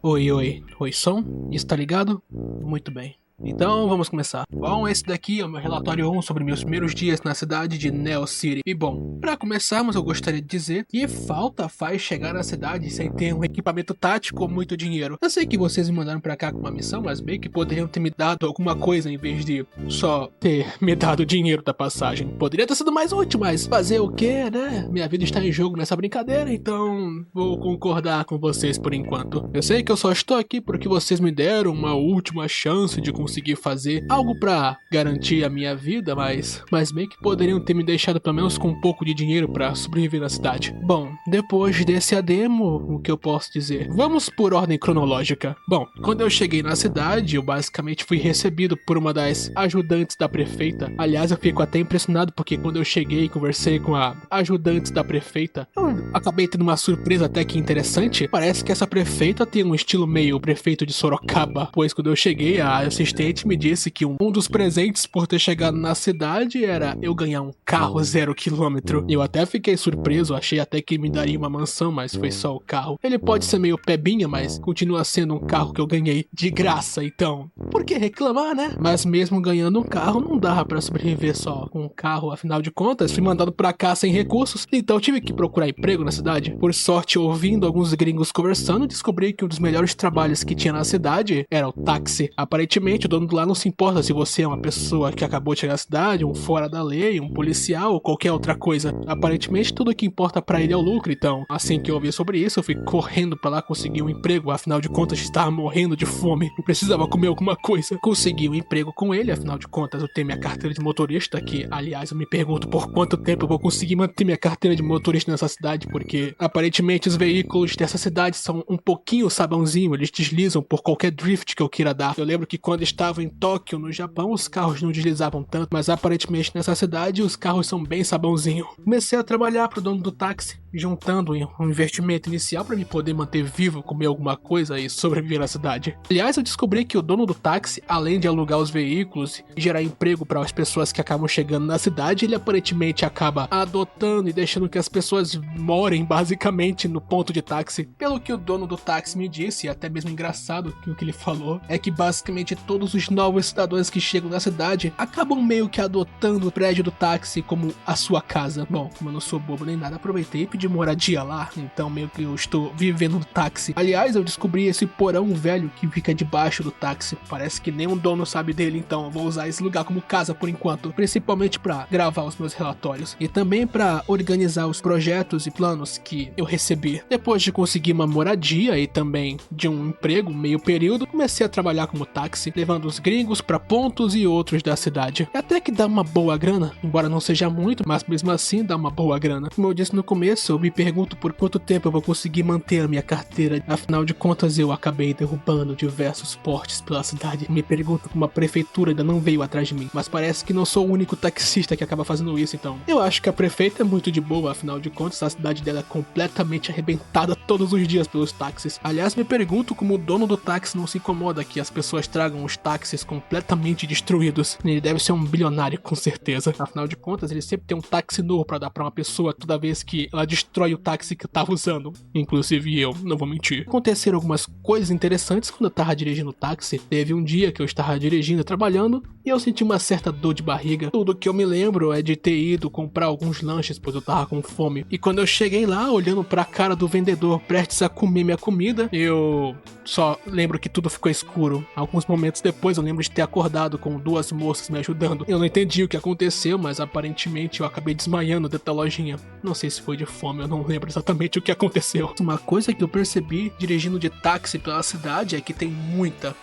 Oi, oi. Oi, som? Está ligado? Muito bem. Então vamos começar. Bom, esse daqui é o meu relatório 1 sobre meus primeiros dias na cidade de Neo City. E bom, para começarmos eu gostaria de dizer que falta faz chegar na cidade sem ter um equipamento tático ou muito dinheiro. Eu sei que vocês me mandaram pra cá com uma missão, mas bem que poderiam ter me dado alguma coisa em vez de só ter me dado o dinheiro da passagem. Poderia ter sido mais útil, mas fazer o quê, né? Minha vida está em jogo nessa brincadeira, então vou concordar com vocês por enquanto. Eu sei que eu só estou aqui porque vocês me deram uma última chance de conseguir fazer algo pra garantir a minha vida, mas bem que poderiam ter me deixado pelo menos com um pouco de dinheiro pra sobreviver na cidade. Bom, depois desse ademo, o que eu posso dizer? Vamos por ordem cronológica. Bom, quando eu cheguei na cidade, eu basicamente fui recebido por uma das ajudantes da prefeita. Aliás, eu fico até impressionado porque quando eu cheguei e conversei com a ajudante da prefeita, eu acabei tendo uma surpresa até que interessante. Parece que essa prefeita tem um estilo meio prefeito de Sorocaba, pois quando eu cheguei, a assistente me disse que um dos presentes por ter chegado na cidade era eu ganhar um carro 0 km. Eu até fiquei surpreso, achei até que me daria uma mansão, mas foi só o carro. Ele pode ser meio pebinha, mas continua sendo um carro que eu ganhei de graça, então por que reclamar, né? Mas mesmo ganhando um carro, não dava pra sobreviver só com um carro, afinal de contas, fui mandado pra cá sem recursos, então tive que procurar emprego na cidade. Por sorte, ouvindo alguns gringos conversando, descobri que um dos melhores trabalhos que tinha na cidade era o táxi. Aparentemente, o dono do lá não se importa se você é uma pessoa que acabou de chegar na cidade, um fora da lei, um policial ou qualquer outra coisa. Aparentemente, tudo que importa pra ele é o lucro, então, assim que eu ouvi sobre isso, eu fui correndo pra lá conseguir um emprego, afinal de contas, estava morrendo de fome e precisava comer alguma coisa. Consegui um emprego com ele, afinal de contas, eu tenho minha carteira de motorista, que, aliás, eu me pergunto por quanto tempo eu vou conseguir manter minha carteira de motorista nessa cidade, porque, aparentemente, os veículos dessa cidade são um pouquinho sabãozinho, eles deslizam por qualquer drift que eu queira dar. Eu lembro que quando estava em Tóquio, no Japão, os carros não deslizavam tanto, mas aparentemente nessa cidade os carros são bem sabãozinho. Comecei a trabalhar pro dono do táxi, juntando um investimento inicial para me poder manter vivo, comer alguma coisa e sobreviver na cidade. Aliás, eu descobri que o dono do táxi, além de alugar os veículos e gerar emprego para as pessoas que acabam chegando na cidade, ele aparentemente acaba adotando e deixando que as pessoas morem basicamente no ponto de táxi. Pelo que o dono do táxi me disse, e até mesmo engraçado que o que ele falou, é que basicamente todos os novos cidadãos que chegam na cidade acabam meio que adotando o prédio do táxi como a sua casa. Bom, como eu não sou bobo nem nada, aproveitei e pedi moradia lá, então meio que eu estou vivendo no táxi. Aliás, eu descobri esse porão velho que fica debaixo do táxi. Parece que nenhum dono sabe dele, então eu vou usar esse lugar como casa por enquanto, principalmente para gravar os meus relatórios e também para organizar os projetos e planos que eu recebi. Depois de conseguir uma moradia e também de um emprego meio período, comecei a trabalhar como táxi, levando os gringos para pontos e outros da cidade. Até que dá uma boa grana, embora não seja muito, mas mesmo assim dá uma boa grana. Como eu disse no começo, eu me pergunto por quanto tempo eu vou conseguir manter a minha carteira. Afinal de contas, eu acabei derrubando diversos portes pela cidade. Me pergunto como a prefeitura ainda não veio atrás de mim, mas parece que não sou o único taxista que acaba fazendo isso, então. Eu acho que a prefeita é muito de boa, afinal de contas, a cidade dela é completamente arrebentada todos os dias pelos táxis. Aliás, me pergunto como o dono do táxi não se incomoda que as pessoas tragam os táxis completamente destruídos. Ele deve ser um bilionário, com certeza. Afinal de contas, ele sempre tem um táxi novo pra dar pra uma pessoa toda vez que ela destrói o táxi que tava usando. Inclusive eu, não vou mentir. Aconteceram algumas coisas interessantes quando eu tava dirigindo o táxi. Teve um dia que eu estava dirigindo, trabalhando, e eu senti uma certa dor de barriga. Tudo que eu me lembro é de ter ido comprar alguns lanches, pois eu tava com fome. E quando eu cheguei lá, olhando pra cara do vendedor prestes a comer minha comida, eu só lembro que tudo ficou escuro. Alguns momentos depois eu lembro de ter acordado com duas moças me ajudando. Eu não entendi o que aconteceu, mas aparentemente eu acabei desmaiando dentro da lojinha. Não sei se foi de fome, eu não lembro exatamente o que aconteceu. Uma coisa que eu percebi dirigindo de táxi pela cidade é que tem muita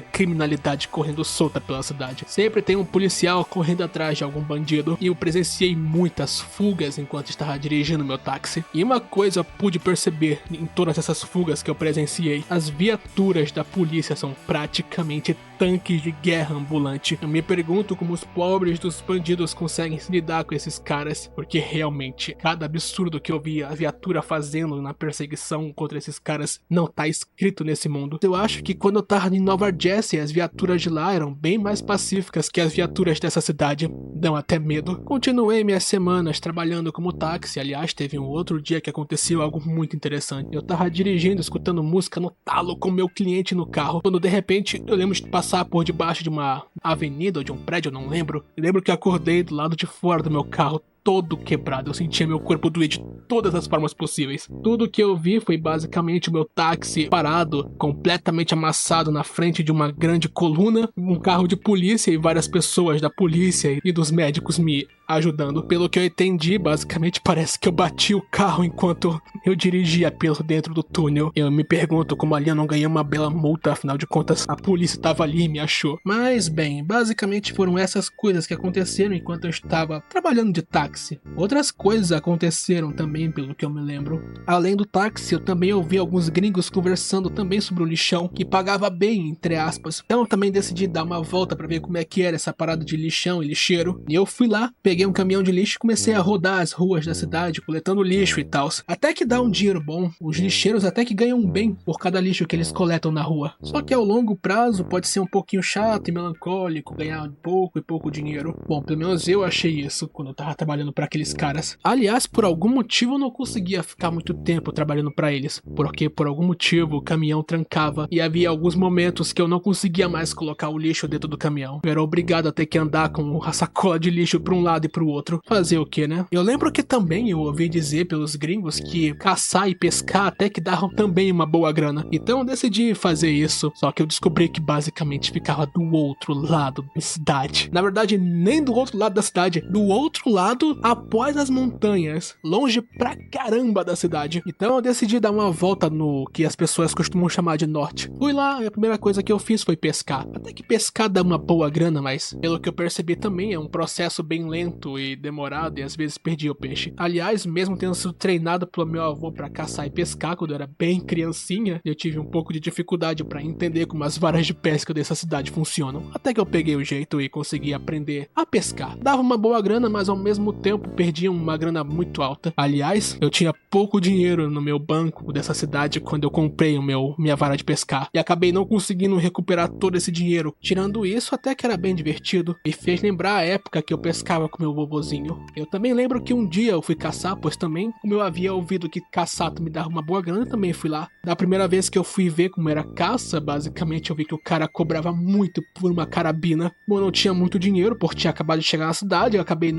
criminalidade correndo solta pela cidade. Sempre tem um policial correndo atrás de algum bandido, e eu presenciei muitas fugas enquanto estava dirigindo meu táxi. E uma coisa eu pude perceber em todas essas fugas que eu presenciei: as viaturas da polícia são praticamente tanques de guerra ambulante. Eu me pergunto como os pobres dos bandidos conseguem se lidar com esses caras, porque realmente cada absurdo que eu vi a viatura fazendo na perseguição contra esses caras não tá escrito nesse mundo. Eu acho que quando eu tava em Nova Jersey, as viaturas de lá lá eram bem mais pacíficas que as viaturas dessa cidade. Dão até medo. Continuei minhas semanas trabalhando como táxi. Aliás, teve um outro dia que aconteceu algo muito interessante. Eu tava dirigindo, escutando música no talo com meu cliente no carro, quando de repente eu lembro de passar por debaixo de uma avenida ou de um prédio, eu não lembro. Eu lembro que acordei do lado de fora do meu carro, todo quebrado. Eu sentia meu corpo doer de todas as formas possíveis. Tudo que eu vi foi basicamente o meu táxi parado, completamente amassado na frente de uma grande coluna, um carro de polícia e várias pessoas da polícia e dos médicos me ajudando. Pelo que eu entendi, basicamente parece que eu bati o carro enquanto eu dirigia pelo dentro do túnel. Eu me pergunto como ali eu não ganhei uma bela multa, afinal de contas a polícia estava ali e me achou. Mas bem, basicamente foram essas coisas que aconteceram enquanto eu estava trabalhando de táxi. Outras coisas aconteceram também, pelo que eu me lembro. Além do táxi, eu também ouvi alguns gringos conversando também sobre o lixão, que pagava bem, entre aspas. Então eu também decidi dar uma volta pra ver como é que era essa parada de lixão e lixeiro. E eu fui lá, peguei um caminhão de lixo e comecei a rodar as ruas da cidade, coletando lixo e tal. Até que dá um dinheiro bom. Os lixeiros até que ganham bem por cada lixo que eles coletam na rua. Só que ao longo prazo pode ser um pouquinho chato e melancólico, ganhar pouco e pouco dinheiro. Bom, pelo menos eu achei isso quando eu tava trabalhando pra aqueles caras. Aliás, por algum motivo eu não conseguia ficar muito tempo trabalhando pra eles, porque por algum motivo o caminhão trancava e havia alguns momentos que eu não conseguia mais colocar o lixo dentro do caminhão. Eu era obrigado a ter que andar com a sacola de lixo pra um lado e pro outro. Fazer o que, né? Eu lembro que também eu ouvi dizer pelos gringos que caçar e pescar até que davam também uma boa grana. Então eu decidi fazer isso, só que eu descobri que basicamente ficava do outro lado da cidade. Na verdade, nem do outro lado da cidade, do outro lado após as montanhas, longe pra caramba da cidade. Então eu decidi dar uma volta no que as pessoas costumam chamar de norte. Fui lá e a primeira coisa que eu fiz foi pescar. Até que pescar dá uma boa grana, mas pelo que eu percebi também é um processo bem lento e demorado e às vezes perdi o peixe. Aliás, mesmo tendo sido treinado pelo meu avô pra caçar e pescar quando eu era bem criancinha, eu tive um pouco de dificuldade pra entender como as varas de pesca dessa cidade funcionam. Até que eu peguei o jeito e consegui aprender a pescar. Dava uma boa grana, mas ao mesmo tempo perdia uma grana muito alta. Aliás, eu tinha pouco dinheiro no meu banco dessa cidade quando eu comprei minha vara de pescar e acabei não conseguindo recuperar todo esse dinheiro. Tirando isso, até que era bem divertido. Me fez lembrar a época que eu pescava com meu vovozinho. Eu também lembro que um dia eu fui caçar, pois também, como eu havia ouvido que caçar me dava uma boa grana, eu também fui lá. Da primeira vez que eu fui ver como era caça, basicamente eu vi que o cara cobrava muito por uma carabina. Bom, eu não tinha muito dinheiro, porque tinha acabado de chegar na cidade, eu acabei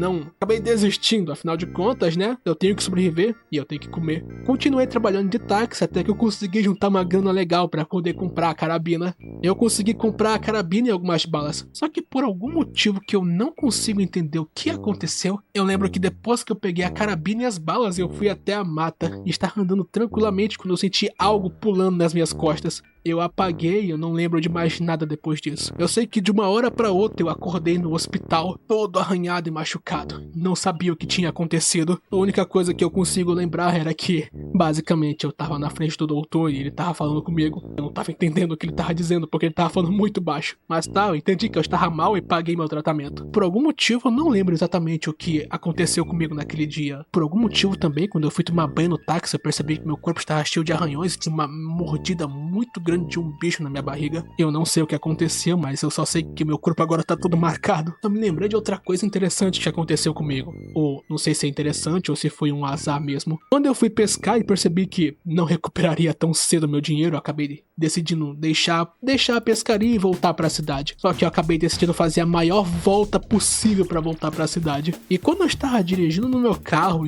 desistindo, afinal de contas, né? Eu tenho que sobreviver e eu tenho que comer. Continuei trabalhando de táxi até que eu consegui juntar uma grana legal para poder comprar a carabina. Eu consegui comprar a carabina e algumas balas. Só que por algum motivo que eu não consigo entender o que aconteceu, eu lembro que depois que eu peguei a carabina e as balas, eu fui até a mata e estava andando tranquilamente quando eu senti algo pulando nas minhas costas. Eu apaguei e eu não lembro de mais nada depois disso. Eu sei que de uma hora pra outra eu acordei no hospital, todo arranhado e machucado. Não sabia o que tinha acontecido. A única coisa que eu consigo lembrar era que, basicamente, eu tava na frente do doutor e ele tava falando comigo. Eu não tava entendendo o que ele tava dizendo porque ele tava falando muito baixo. Mas tá, eu entendi que eu estava mal e paguei meu tratamento. Por algum motivo eu não lembro exatamente o que aconteceu comigo naquele dia. Por algum motivo também, quando eu fui tomar banho no táxi, eu percebi que meu corpo estava cheio de arranhões e tinha uma mordida muito grande de um bicho na minha barriga. Eu não sei o que aconteceu, mas eu só sei que meu corpo agora tá todo marcado. Eu me lembrei de outra coisa interessante que aconteceu comigo. Ou não sei se é interessante ou se foi um azar mesmo. Quando eu fui pescar e percebi que não recuperaria tão cedo meu dinheiro, eu acabei decidindo deixar a pescaria e voltar pra cidade. Só que eu acabei decidindo fazer a maior volta possível pra voltar pra cidade. E quando eu estava dirigindo no meu carro,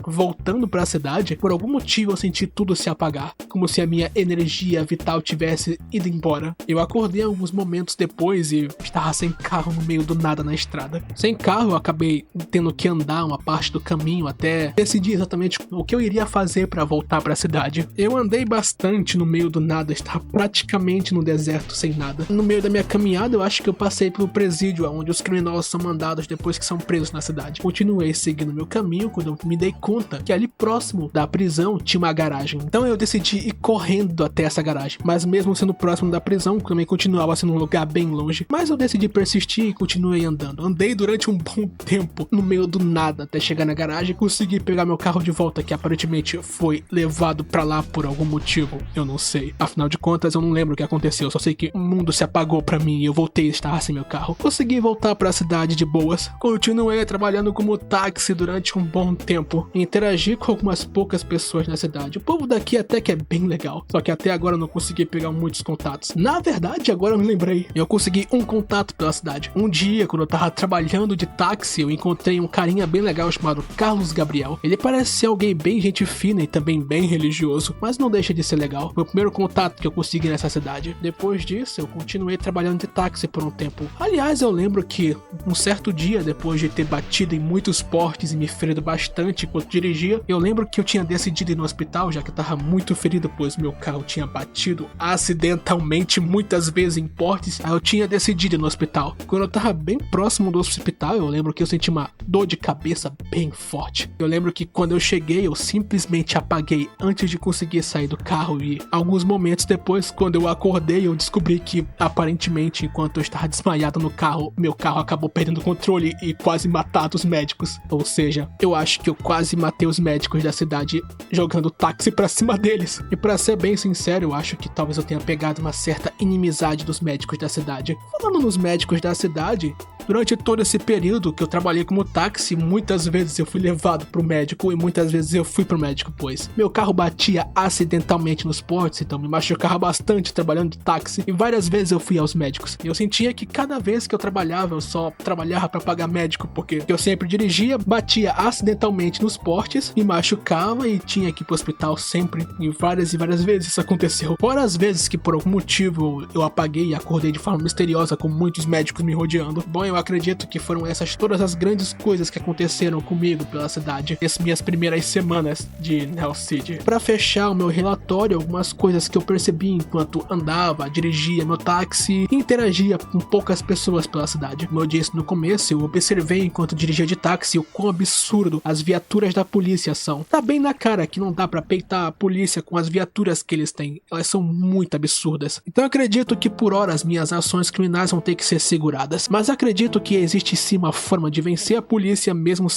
voltando pra cidade, por algum motivo eu senti tudo se apagar. Como se a minha energia vital tivesse ido embora. Eu acordei alguns momentos depois e estava sem carro no meio do nada na estrada. Sem carro eu acabei tendo que andar uma parte do caminho até decidir exatamente o que eu iria fazer pra voltar pra cidade. Eu andei bastante no meio do nada, estava praticamente no deserto sem nada. No meio da minha caminhada eu acho que eu passei pelo presídio onde os criminosos são mandados depois que são presos na cidade. Continuei seguindo meu caminho quando eu me dei conta que ali próximo da prisão tinha uma garagem. Então eu decidi ir correndo até essa garagem. Mas mesmo sendo próximo da prisão, também continuava sendo um lugar bem longe. Mas eu decidi persistir e continuei andando. Andei durante um bom tempo no meio do nada até chegar na garagem e consegui pegar meu carro de volta, que aparentemente foi levado pra lá por algum motivo, eu não sei. Afinal de contas, eu não lembro o que aconteceu, só sei que o mundo se apagou pra mim e eu voltei a estar sem meu carro. Consegui voltar pra cidade de boas. Continuei trabalhando como táxi durante um bom tempo. Interagi com algumas poucas pessoas na cidade. O povo daqui até que é bem legal, só que até agora eu não consegui pegar muitos contatos. Na verdade, agora eu me lembrei. Eu consegui um contato pela cidade. Um dia, quando eu tava trabalhando de táxi, eu encontrei um carinha bem legal chamado Carlos Gabriel. Ele parece ser alguém bem gente fina e também bem religioso, mas não deixa de ser legal. Foi o primeiro contato que eu consegui nessa cidade. Depois disso, eu continuei trabalhando de táxi por um tempo. Aliás, eu lembro que um certo dia, depois de ter batido em muitos postes e me ferido bastante enquanto dirigia, eu lembro que eu tinha decidido ir no hospital, já que eu tava muito ferido, pois meu carro tinha batido acidentalmente muitas vezes em postes. Aí eu tinha decidido ir no hospital. Quando eu tava bem próximo do hospital, eu lembro que eu senti uma dor de cabeça bem forte. Eu lembro que quando eu cheguei, eu simplesmente apaguei antes de conseguir sair do carro, e alguns momentos depois, quando eu acordei, eu descobri que aparentemente, enquanto eu estava desmaiado no carro, meu carro acabou perdendo o controle e quase matado os médicos. Ou seja, eu acho que eu quase matei os médicos da cidade jogando táxi pra cima deles. E pra ser bem sincero, eu acho que talvez eu tenha pegado uma certa inimizade dos médicos da cidade. Falando nos médicos da cidade, durante todo esse período que eu trabalhei como táxi, muitas vezes eu fui levado pro médico e muitas vezes eu fui pro médico, pois meu carro batia acidentalmente nos portos, então me machucava bastante trabalhando de táxi, e várias vezes eu fui aos médicos. E eu sentia que cada vez que eu trabalhava, eu só trabalhava pra pagar médico, porque eu sempre dirigia, batia acidentalmente nos portes, me machucava e tinha que ir pro hospital sempre, e várias vezes isso aconteceu. Fora as vezes que por algum motivo eu apaguei e acordei de forma misteriosa com muitos médicos me rodeando. Bom, eu acredito que foram essas todas as grandes coisas que aconteceram comigo pela cidade nessas minhas primeiras semanas de Neo City. Pra fechar o meu relatório, algumas coisas que eu percebi enquanto andava, dirigia meu táxi e interagia com poucas pessoas pela cidade. Como eu disse no começo, eu observei enquanto dirigia de táxi o quão absurdo as viaturas da polícia são. Tá bem na cara que não dá pra peitar a polícia com as viaturas que eles têm. Elas são muito absurdas. Então eu acredito que por hora as minhas ações criminais vão ter que ser seguradas. Mas acredito que existe sim uma forma de vencer a polícia mesmo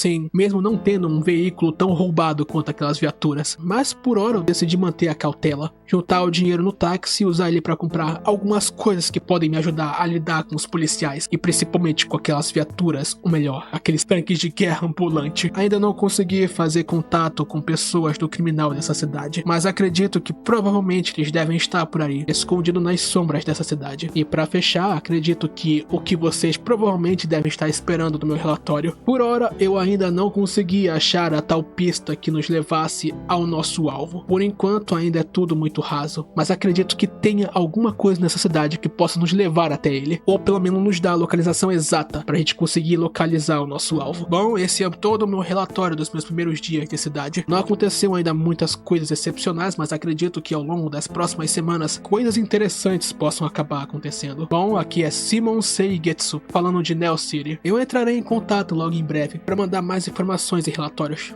não tendo um veículo tão roubado quanto aquelas viaturas. Mas por hora eu decidi manter a cautela, juntar o dinheiro no táxi e usar ele para comprar algumas coisas que podem me ajudar a lidar com os policiais e principalmente com aquelas viaturas, ou melhor, aqueles tanques de guerra ambulante. Ainda não consegui fazer contato com pessoas do criminal dessa cidade, mas acredito que provavelmente eles devem estar por aí, escondidos nas sombras dessa cidade. E para fechar, acredito que o que vocês provavelmente devem estar esperando do meu relatório. Por hora, eu ainda não consegui achar a tal pista que nos levasse ao nosso alvo. Por enquanto, ainda é tudo muito raso, mas acredito que tenha alguma coisa nessa cidade que possa nos levar até ele, ou pelo menos nos dar a localização exata pra gente conseguir localizar o nosso alvo. Bom, esse é todo o meu relatório dos meus primeiros dias de cidade. Não aconteceu ainda muitas coisas excepcionais, mas acredito que ao longo das próximas semanas, coisas interessantes possam acabar acontecendo. Bom, aqui é Simon Seigetsu, falando de Neo City. Eu entrarei em contato logo em breve para mandar mais informações e relatórios.